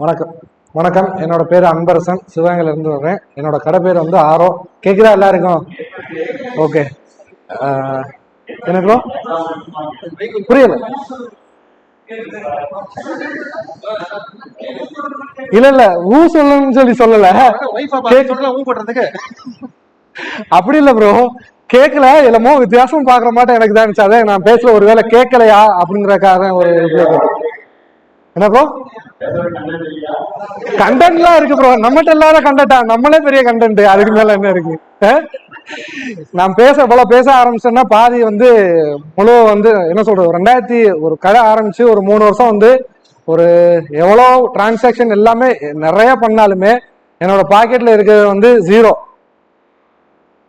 வணக்கம் வணக்கம். என்னோட பேர் அன்பரசன், சிவகங்கையில இருந்து வர்றேன். என்னோட கடை பேர் வந்து ஆரோ. கேக்குதா எல்லாருக்கும்? ஓகே. எனக்கு புரியல. இல்ல ஊ சொல்லணும்னு சொல்லல. அப்படி இல்ல ப்ரோ, கேட்கல. என்னமோ வித்தியாசம் பாக்குற மாட்டேன் எனக்கு தான் இருந்துச்சு. அதே நான் பேசல, ஒருவேளை கேட்கலையா அப்படிங்கறக்காக ஒரு என்ன ப்ரோ கண்டென்ட்லாம் இருக்கு ப்ரோ. நம்மகிட்ட இல்லாத கண்டென்ட்டா? நம்மளே பெரிய கண்டென்ட், அதுக்கு மேல என்ன இருக்கு? நான் பேச ஆரம்பிச்சேன்னா பாதி வந்து முழு வந்து என்ன சொல்றது, 2000 ஒரு கடை ஆரம்பிச்சு ஒரு 3 வருஷம் வந்து ஒரு எவ்வளோ டிரான்சாக்சன் எல்லாமே நிறைய பண்ணாலுமே என்னோட பாக்கெட்ல இருக்கிறது வந்து ஜீரோ.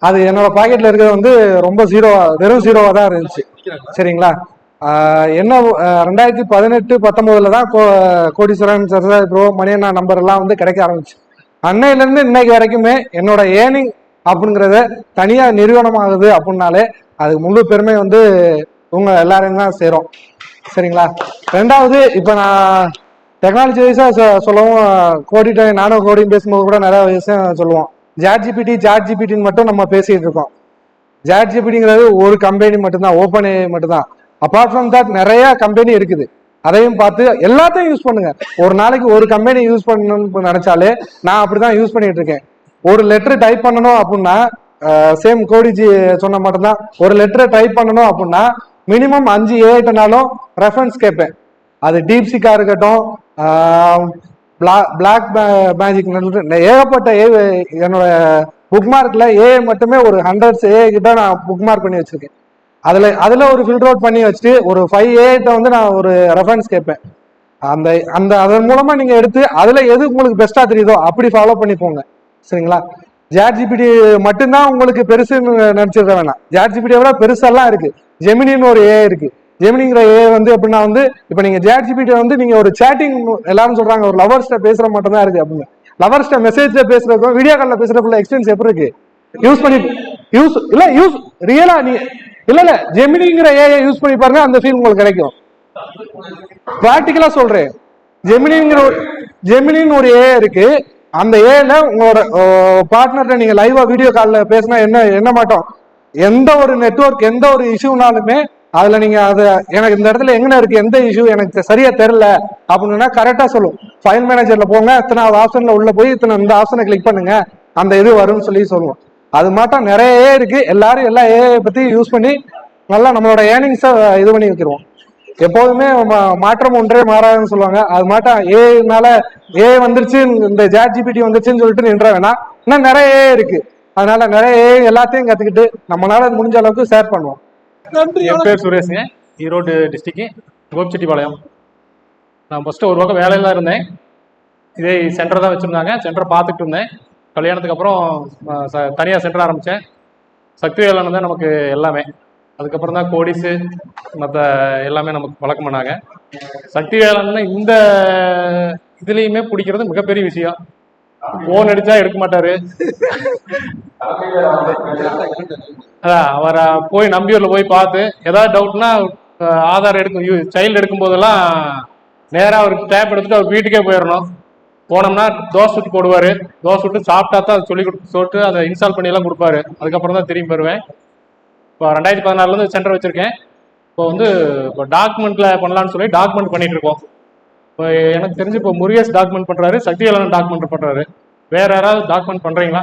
அது என்னோட பாக்கெட்ல இருக்கிறது வந்து ரொம்ப ஜீரோவா, வெறும் ஜீரோவா தான் இருந்துச்சு. சரிங்களா? என்ன 2018-19 தான் கோடீஸ்வரன் சரதாரி ப்ரோ மணியண்ணா நம்பர் எல்லாம் வந்து கிடைக்க ஆரம்பிச்சு. அன்னையில இருந்து இன்னைக்கு வரைக்குமே என்னோட ஏர்னிங் அப்படிங்கறத தனியா நிறுவனம் ஆகுது அப்படின்னாலே அதுக்கு முழு பெருமை வந்து உங்க எல்லாரும் தான் சேரும். சரிங்களா? ரெண்டாவது, இப்ப நான் டெக்னாலஜி வைஸா சொல்லவும் கோடிட்ட நானும் கோடியும் பேசும்போது கூட நிறைய விஷயம் சொல்லுவோம். ஜிபிடின்னு மட்டும் நம்ம பேசிட்டு இருக்கோம். ஜிபிடிங்கிறது ஒரு கம்பெனி மட்டும்தான், ஓப்பன் ஏஐ மட்டும்தான். அப்பார்ட் ஃப்ரம் தட் நிறைய கம்பெனி இருக்குது. அதையும் பார்த்து எல்லாத்தையும் யூஸ் பண்ணுங்க. ஒரு நாளைக்கு ஒரு கம்பெனி யூஸ் பண்ணணும்னு நினைச்சாலே நான் அப்படிதான் யூஸ் பண்ணிட்டு இருக்கேன். ஒரு லெட்டர் டைப் பண்ணணும் அப்படின்னா, சேம் கோடிஜி சொன்ன மட்டும்தான், ஒரு லெட்டரை டைப் பண்ணணும் அப்படின்னா மினிமம் 5 ஏஐட்டனாலும் ரெஃபரன்ஸ் கேட்பேன். அது டீப்சிக்கா இருக்கட்டும், பிளாக் மேஜிக், ஏகப்பட்ட என்னோட புக் மார்க்ல ஏஐ மட்டுமே ஒரு 100 ஏஐ கிட்ட நான் புக் மார்க் பண்ணி வச்சிருக்கேன். அதுல ஒரு ஃபில்டர் அவுட் பண்ணி வச்சுட்டு ஒரு 5 ஏஐட்ட வந்து நான் ஒரு ரெஃபரன்ஸ் கேட்பேன். அதன் மூலமா நீங்க எடுத்து அதுல எது உங்களுக்கு பெஸ்டா தெரியுதோ அப்படி ஃபாலோ பண்ணி போங்க. சரிங்களா? ஜிபிடி மட்டும்தான் உங்களுக்கு பெருசுன்னு நினைச்சிருக்க வேணாம். ஜிபிடியை விட பெருசெல்லாம் இருக்கு. ஜெமினின்னு ஒரு ஏஐ இருக்கு. ஜெமினிங்கிற ஏஐ வந்து எப்படின்னா வந்து இப்ப நீங்க ஜிபிடி வந்து நீங்க ஒரு சேட்டிங், எல்லாரும் சொல்றாங்க ஒரு லவர்ஸ்ட பேசுற மட்டும் தான் இருக்கு அப்படின்னு. லவர்ஸ்ட மெசேஜ்ல பேசுறதுக்கும் வீடியோ கால்ல பேசுறதுக்குள்ள எக்ஸ்பீரியன்ஸ் எப்படி இருக்கு? யூஸ் ரியலா நீ இல்ல ஜெமினிங்கிற ஏஐ யூஸ் பண்ணி பாருங்க, அந்த ஃபீல் உங்களுக்கு கிடைக்கும். பிராக்டிகலா சொல்றேன். ஜெமினின்னு ஒரு ஏஐ இருக்கு. அந்த ஏஐல உங்களோட பார்ட்னர்கிட்ட நீங்க லைவா வீடியோ கால்ல பேசினா என்ன மாட்டோம், எந்த ஒரு நெட்வொர்க் எந்த ஒரு இஷ்யூனாலுமே அதுல நீங்க அது எனக்கு இந்த இடத்துல எங்க இருக்கு, எந்த இஷ்யூ எனக்கு சரியா தெரியல அப்படின்னா கரெக்டா சொல்லும். ஃபைல் மேனேஜர்ல போங்க, இத்தனாவது ஆப்ஷன்ல உள்ள போய் இந்த ஆப்ஷனை கிளிக் பண்ணுங்க, அந்த இது வரும்னு சொல்லி சொல்லுவோம். அது மாட்டம் நிறைய ஏஐ இருக்கு. எல்லாரும் எல்லா ஏஐ பத்தி யூஸ் பண்ணி நல்லா நம்மளோட ஏர்னிங்ஸை இது பண்ணி வைக்கிறோம். எப்போதுமே மாற்றம் ஒன்றே மாறாதுன்னு சொல்லுவாங்க. அது மாட்டம் ஏஐனால ஏஐ வந்துருச்சு, இந்த ஜிபிடி வந்துருச்சுன்னு சொல்லிட்டு நின்ற வேணாம். இன்னும் நிறைய ஏஐ இருக்கு. அதனால நிறைய ஏஐ எல்லாத்தையும் கத்துக்கிட்டு நம்மளால முடிஞ்ச அளவுக்கு ஷேர் பண்ணுவோம். என் பேர் சுரேஷுங்க, ஈரோடு டிஸ்ட்ரிக்ட், கோபிச்செட்டிப்பாளையம். நான் ஃபர்ஸ்ட் ஒரு பக்கம் வேலையில இருந்தேன். இதே சென்டர் தான் வச்சிருந்தாங்க. சென்டர் பார்த்துட்டு இருந்தேன். கல்யாணத்துக்கு அப்புறம் தனியாக சென்டர் ஆரம்பித்தேன். சக்தி வேளாண் தான் நமக்கு எல்லாமே. அதுக்கப்புறம் தான் கோடிஸு மற்ற எல்லாமே நமக்கு வழக்கம் பண்ணாங்க. சக்தி வேளாண்னா இந்த இதுலேயுமே பிடிக்கிறது மிகப்பெரிய விஷயம். ஃபோன் அடித்தா எடுக்க மாட்டார். அதான் அவரை போய் நம்பியூரில் போய் பார்த்து ஏதாவது டவுட்னா ஆதார் சைல்டு எடுக்கும் போதெல்லாம் நேராக அவருக்கு டேப் எடுத்துட்டு அவர் வீட்டுக்கே போயிடணும். போனோம்னா தோசை சுட்டு போடுவார். தோசை சுட்டு சாப்பிட்டா தான் அதை சொல்லிட்டு அதை இன்ஸ்டால் பண்ணி எல்லாம் கொடுப்பாரு. அதுக்கப்புறம் தான் திரும்பி வருவேன். இப்போ 2014 சென்டர் வச்சிருக்கேன். இப்போ டாக்குமெண்ட்ல பண்ணலான்னு சொல்லி டாக்குமெண்ட் பண்ணிட்டு இருக்கோம். இப்போ எனக்கு தெரிஞ்சு இப்போ முருகேஷ் டாக்குமெண்ட் பண்றாரு, சக்தி வேளாண் டாக்குமெண்ட் பண்றாரு. வேற யாராவது டாக்குமெண்ட் பண்றீங்களா?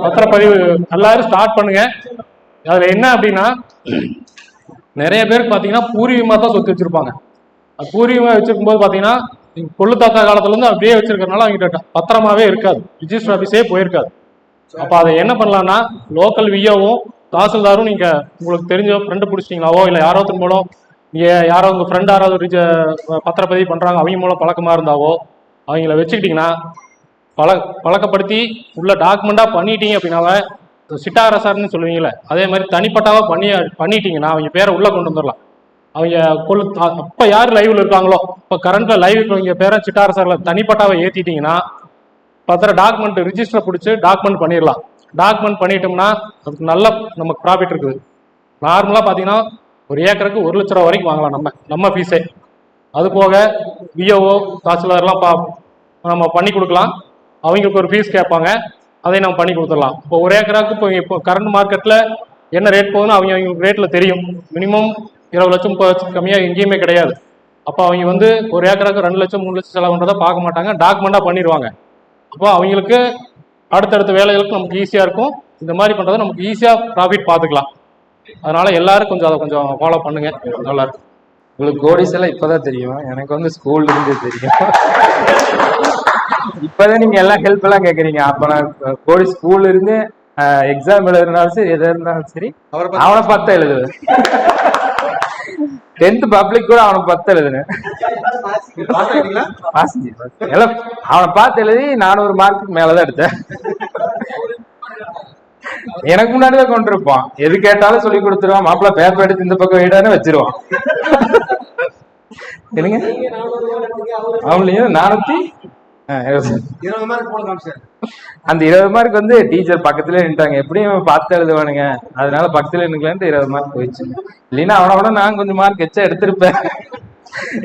பத்திரப்பதிவு எல்லாரும் ஸ்டார்ட் பண்ணுங்க. அதுல என்ன அப்படின்னா, நிறைய பேருக்கு பாத்தீங்கன்னா பூர்வீகமா தான் சொத்து வச்சிருப்பாங்க. பூர்வீகமா வச்சிருக்கும் போது பாத்தீங்கன்னா கொள்ளு தாத்தா காலத்துல இருந்து அப்படியே வச்சிருக்கறதுனால அவங்க பத்திரமாவே இருக்காது, ரிஜிஸ்டர் ஆபீஸே போயிருக்காது. அப்ப அதை என்ன பண்ணலாம்னா, லோக்கல் விஓவும் தாசில்தாரும் நீங்க உங்களுக்கு தெரிஞ்ச ஃப்ரெண்டு பிடிச்சிட்டீங்களாவோ இல்ல யாராவது மூலம் நீங்க யாரோ உங்க ஃப்ரெண்ட் யாராவது பத்திரப்பதிவு பண்றாங்க அவங்க மூலம் பழக்கமா இருந்தாவோ அவங்கள வச்சுக்கிட்டீங்கன்னா பழக்கப்படுத்தி உள்ள டாக்குமெண்டா பண்ணிட்டீங்க அப்படின்னாவே சிட்டாரசார்னு சொல்லுவீங்களே, அதே மாதிரி தனிப்பட்டாவா பண்ணிட்டீங்கன்னா அவங்க பேரை உள்ள கொண்டு வந்துடலாம். அவங்க அப்ப யாரு லைவ்ல இருக்காங்களோ, இப்ப கரண்ட்ல லைவ் அவங்க பேரை சிட்டாரசார்ல தனிப்பட்டாவை ஏத்திட்டீங்கன்னா டாக்குமெண்ட் ரிஜிஸ்டர் பிடிச்சி டாக்குமெண்ட் பண்ணிடலாம். டாக்குமெண்ட் பண்ணிட்டோம்னா அதுக்கு நல்ல நமக்கு ப்ராஃபிட் இருக்குது. நார்மலா பாத்தீங்கன்னா ஒரு ஏக்கருக்கு 1 லட்ச ரூபா வரைக்கும் வாங்கலாம் நம்ம ஃபீஸே. அது போக பிஓஓ தாசில்தார்லாம் நம்ம பண்ணி கொடுக்கலாம். அவங்களுக்கு ஒரு ஃபீஸ் கேட்பாங்க, அதை நம்ம பண்ணி கொடுத்துடலாம். இப்போ ஒரு ஏக்கராக்கு இப்போ கரண்ட் மார்க்கெட்டில் என்ன ரேட் போகுதுன்னு அவங்களுக்கு ரேட்டில் தெரியும். மினிமம் 20 லட்சம் 30 லட்சம் கம்மியாக எங்கேயுமே கிடையாது. அப்போ அவங்க வந்து ஒரு ஏக்கராக்கு 2 லட்சம் 3 லட்சம் செலவுன்றதை பார்க்க மாட்டாங்க, டாக்குமெண்ட்டாக பண்ணிடுவாங்க. அப்போ அவங்களுக்கு அடுத்தடுத்த வேலைகளுக்கு நமக்கு ஈஸியாக இருக்கும். இந்த மாதிரி பண்ணுறதை நமக்கு ஈஸியாக ப்ராஃபிட் பார்த்துக்கலாம். அதனால எல்லாரும் அதை கொஞ்சம் ஃபாலோ பண்ணுங்க, நல்லா இருக்கும். உங்களுக்கு கோடிஸ் எல்லாம் இப்பதான் தெரியும், எனக்கு வந்து ஸ்கூல்ல இருந்து தெரியும். இப்பதான் நீங்க எல்லாம் ஹெல்ப் எல்லாம் கேக்குறீங்க. அப்ப நான் கோடி ஸ்கூல்ல இருந்து எக்ஸாம் எழுதுனாலும் சரி, எதா இருந்தாலும் சரி அவனை பார்த்து எழுதுவேன். 10th பப்ளிக் கூட அவனை பார்த்து எழுதுனேன். எல்லாம் அவனை பார்த்து எழுதி 400 மார்க்குக்கு மேலதான் எடுத்தேன். எனக்கு முன்னாடிதான் கொண்டு இருப்பான், எது கேட்டாலும் சொல்லி கொடுத்துருவான். மாப்பிள்ள பேப்பர் எடுத்து இந்த பக்கம் வைடான்னு வச்சிருவான். இல்லைங்க அவங்களையும் 420 அந்த 20 மார்க் வந்து டீச்சர் பக்கத்துல நின்ட்டாங்க, எப்படியும் பார்த்து எழுதுவானுங்க, அதனால பக்கத்துல நிக்கலான்ட்டு 20 மார்க் போயிடுச்சு. இல்லைன்னா அவனோட நான் கொஞ்சம் மார்க் எச்சா எடுத்திருப்பேன்.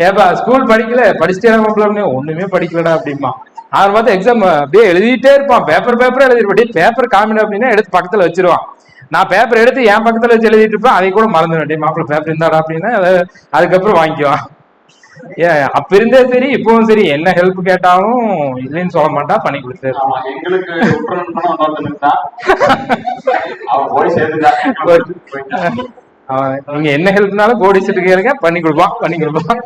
ஏப்பா ஸ்கூல் படிக்கல, படிச்சுட்டே ஒண்ணுமே படிக்கலடா அப்படிமா. அவன் பார்த்து எக்ஸாம் அப்படியே எழுதிட்டே இருப்பான், பேப்பர் எழுதிருப்பேன். பேப்பர் காமிடு அப்படின்னா எடுத்து பக்கத்துல வச்சிருவான். நான் பேப்பர் எடுத்து என் பக்கத்துல வச்சு எழுதிட்டு இருப்பேன், அதை கூட மறந்துடும். மாப்பிள்ள பேப்பர் இருந்தாடா அப்படின்னா அதுக்கப்புறம் வாங்கிக்குவான். அப்ப இருந்தே சரி இப்பவும் சரி, என்ன ஹெல்ப் கேட்டாலும் இல்லைன்னு சொல்ல மாட்டா, பண்ணி கொடுத்தாரு. நீங்க என்ன ஹெல்ப்னாலும் கோடி செட்டு கேளுங்க, பண்ணி கொடுப்பான்.